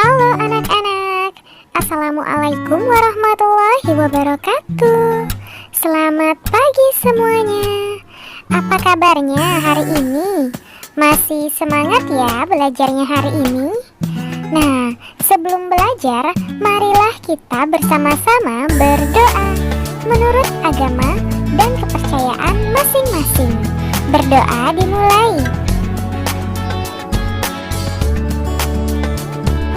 Halo anak-anak, Assalamualaikum warahmatullahi wabarakatuh. Selamat pagi semuanya. Apa kabarnya hari ini? Masih semangat ya belajarnya hari ini? Nah, sebelum belajar, marilah kita bersama-sama berdoa menurut agama dan kepercayaan masing-masing. Berdoa dimulai.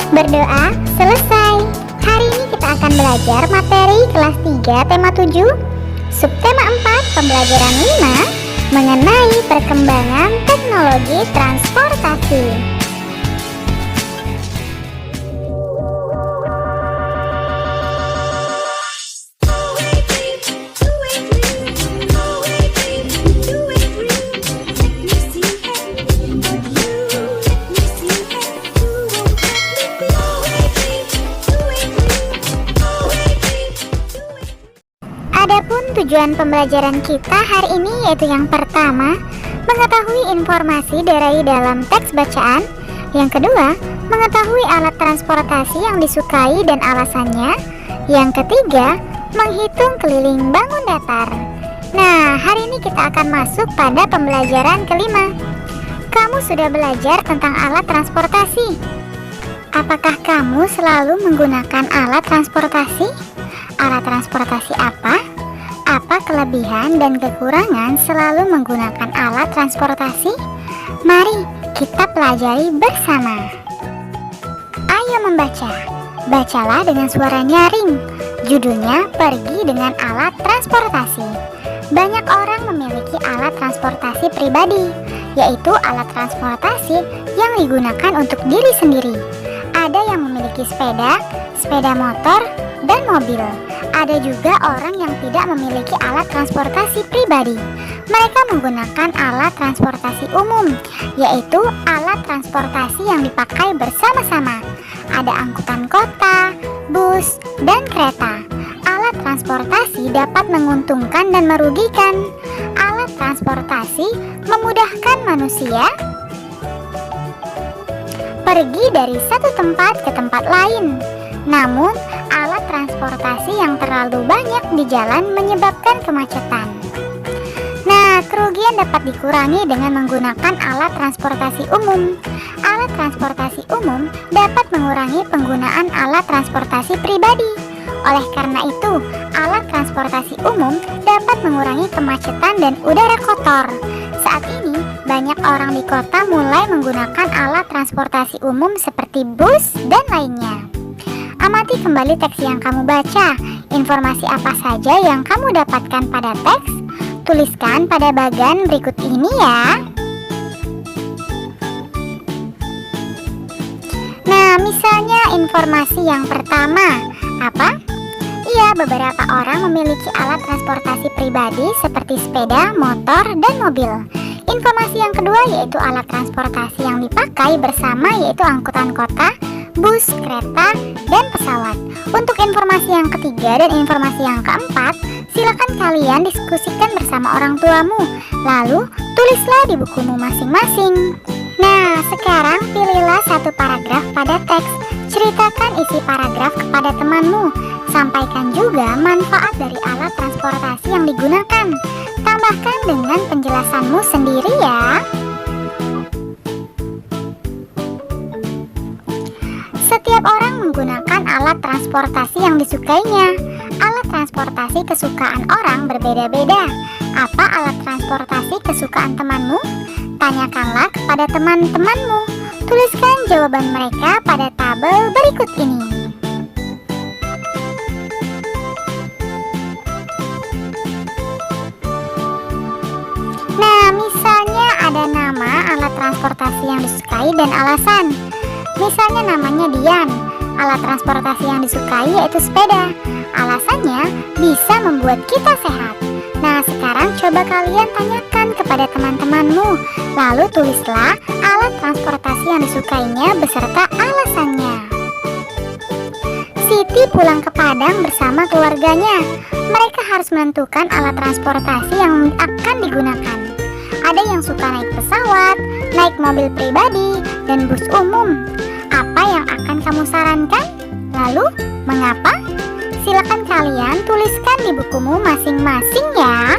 Berdoa selesai. Hari ini kita akan belajar materi kelas 3 tema 7, subtema 4 pembelajaran 5 mengenai perkembangan teknologi transportasi. Adapun tujuan pembelajaran kita hari ini yaitu yang pertama, mengetahui informasi dari dalam teks bacaan. Yang kedua, mengetahui alat transportasi yang disukai dan alasannya. Yang ketiga, menghitung keliling bangun datar. Nah, hari ini kita akan masuk pada pembelajaran kelima. Kamu sudah belajar tentang alat transportasi. Apakah kamu selalu menggunakan alat transportasi? Alat transportasi apa? Apa kelebihan dan kekurangan selalu menggunakan alat transportasi? Mari kita pelajari bersama. Ayo membaca. Bacalah dengan suara nyaring. Judulnya Pergi dengan Alat Transportasi. Banyak orang memiliki alat transportasi pribadi, yaitu alat transportasi yang digunakan untuk diri sendiri. Ada yang memiliki sepeda, sepeda motor, dan mobil. Ada juga orang yang tidak memiliki alat transportasi pribadi. Mereka menggunakan alat transportasi umum, yaitu alat transportasi yang dipakai bersama-sama. Ada angkutan kota, bus, dan kereta. Alat transportasi dapat menguntungkan dan merugikan. Alat transportasi memudahkan manusia pergi dari satu tempat ke tempat lain. Namun, alat transportasi yang terlalu banyak di jalan menyebabkan kemacetan. Nah, kerugian dapat dikurangi dengan menggunakan alat transportasi umum. Alat transportasi umum dapat mengurangi penggunaan alat transportasi pribadi. Oleh karena itu, alat transportasi umum dapat mengurangi kemacetan dan udara kotor. Saat ini, banyak orang di kota mulai menggunakan alat transportasi umum seperti bus dan lainnya. Amati kembali teks yang kamu baca. Informasi apa saja yang kamu dapatkan pada teks? Tuliskan pada bagian berikut ini ya. Nah, misalnya informasi yang pertama, apa? Iya, beberapa orang memiliki alat transportasi pribadi seperti sepeda, motor, dan mobil. Informasi yang kedua yaitu alat transportasi yang dipakai bersama yaitu angkutan kota, bus, kereta, dan pesawat. Untuk informasi yang ketiga dan informasi yang keempat, silakan kalian diskusikan bersama orang tuamu. Lalu, tulislah di bukumu masing-masing. Nah, sekarang pilihlah satu paragraf pada teks. Ceritakan isi paragraf kepada temanmu. Sampaikan juga manfaat dari alat transportasi yang digunakan. Tambahkan dengan penjelasanmu sendiri ya. Setiap orang menggunakan alat transportasi yang disukainya. Alat transportasi kesukaan orang berbeda-beda. Apa alat transportasi kesukaan temanmu? Tanyakanlah kepada teman-temanmu. Tuliskan jawaban mereka pada tabel berikut ini. Nah, misalnya ada nama alat transportasi yang disukai dan alasan. Misalnya namanya Dian. Alat transportasi yang disukai yaitu sepeda. Alasannya bisa membuat kita sehat. Nah, sekarang coba kalian tanyakan kepada teman-temanmu. Lalu tulislah alat transportasi yang disukainya beserta alasannya. Siti pulang ke Padang bersama keluarganya. Mereka harus menentukan alat transportasi yang akan digunakan. Ada yang suka naik pesawat, naik mobil pribadi, dan bus umum. Apa yang akan kamu sarankan? Lalu, mengapa? Silakan kalian tuliskan di bukumu masing-masing ya.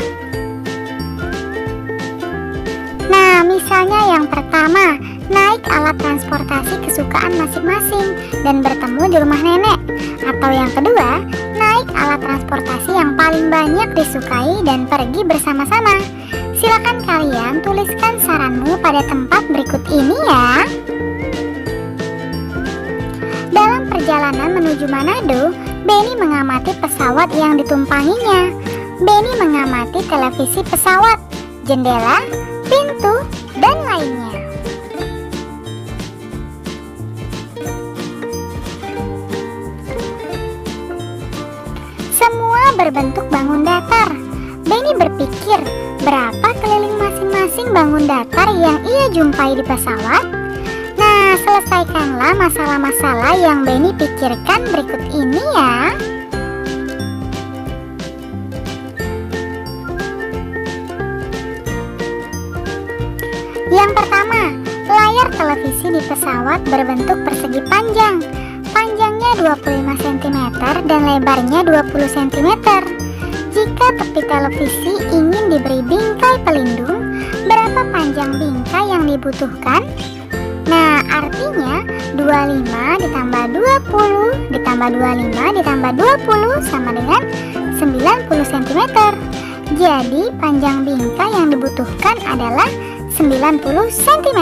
Nah, misalnya yang pertama, naik alat transportasi kesukaan masing-masing dan bertemu di rumah nenek. Atau yang kedua, naik alat transportasi yang paling banyak disukai dan pergi bersama-sama. Silakan kalian tuliskan saranmu pada tempat berikut ini ya. Dalam perjalanan menuju Manado, Benny mengamati pesawat yang ditumpanginya. Benny mengamati televisi pesawat, jendela, pintu, dan lainnya. Semua berbentuk bangun datar. Benny berpikir, berapa keliling masing-masing bangun datar yang ia jumpai di pesawat? Nah, selesaikanlah masalah-masalah yang Benny pikirkan berikut ini ya. Yang pertama, layar televisi di pesawat berbentuk persegi panjang. Panjangnya 25 cm dan lebarnya 20 cm. Jika tepi televisi ingin diberi bingkai pelindung, berapa panjang bingkai yang dibutuhkan? Nah, artinya 25 ditambah 20 ditambah 25 ditambah 20 sama dengan 90 cm. Jadi, panjang bingkai yang dibutuhkan adalah 90 cm.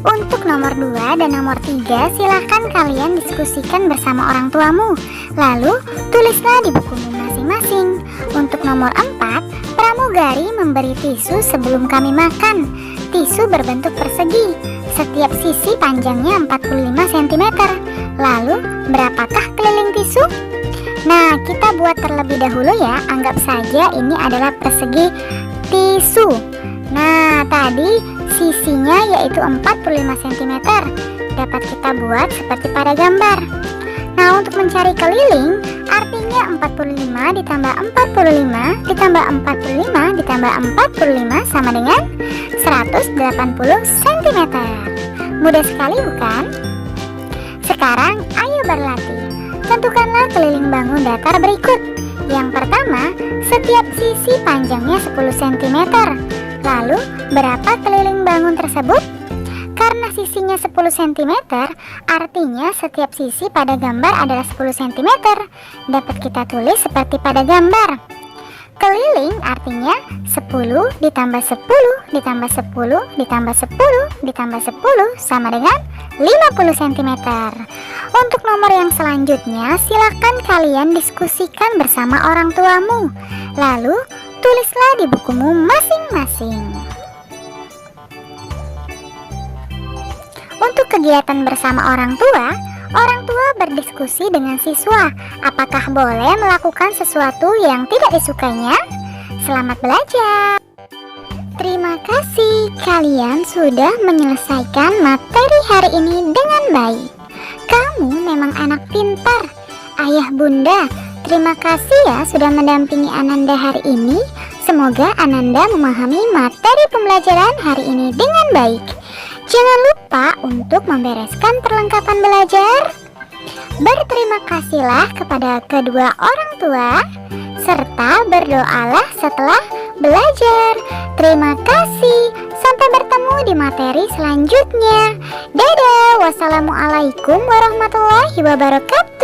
Untuk nomor 2 dan nomor 3, silahkan kalian diskusikan bersama orang tuamu. Lalu, tulislah di bukumu masing-masing. Untuk nomor 4, pramugari memberi tisu sebelum kami makan. Tisu berbentuk persegi. Setiap sisi panjangnya 45 cm. Lalu, berapakah keliling tisu? Nah, kita buat terlebih dahulu ya. Anggap saja ini adalah persegi tisu. Nah, tadi sisinya yaitu 45 cm. Dapat kita buat seperti pada gambar. Nah, untuk mencari keliling, artinya 45 ditambah 45 ditambah 45 ditambah 45 sama dengan 180 cm. Mudah sekali bukan? Sekarang ayo berlatih. Tentukanlah keliling bangun datar berikut. Yang pertama, setiap sisi panjangnya 10 cm. Lalu, berapa keliling bangun tersebut? Karena sisinya 10 cm, artinya setiap sisi pada gambar adalah 10 cm. Dapat kita tulis seperti pada gambar. Keliling artinya 10 ditambah 10 ditambah 10 ditambah 10 ditambah 10 sama dengan 50 cm. Untuk nomor yang selanjutnya, silakan kalian diskusikan bersama orang tuamu. Lalu, tulislah di bukumu masing-masing. Untuk kegiatan bersama orang tua berdiskusi dengan siswa. Apakah boleh melakukan sesuatu yang tidak disukainya? Selamat belajar. Terima kasih, kalian sudah menyelesaikan materi hari ini dengan baik. Kamu memang anak pintar. Ayah bunda, terima kasih ya sudah mendampingi Ananda hari ini. Semoga Ananda memahami materi pembelajaran hari ini dengan baik. Jangan lupa untuk membereskan perlengkapan belajar. Berterima kasihlah kepada kedua orang tua, serta berdoalah setelah belajar. Terima kasih. Sampai bertemu di materi selanjutnya. Dadah. Wassalamualaikum warahmatullahi wabarakatuh.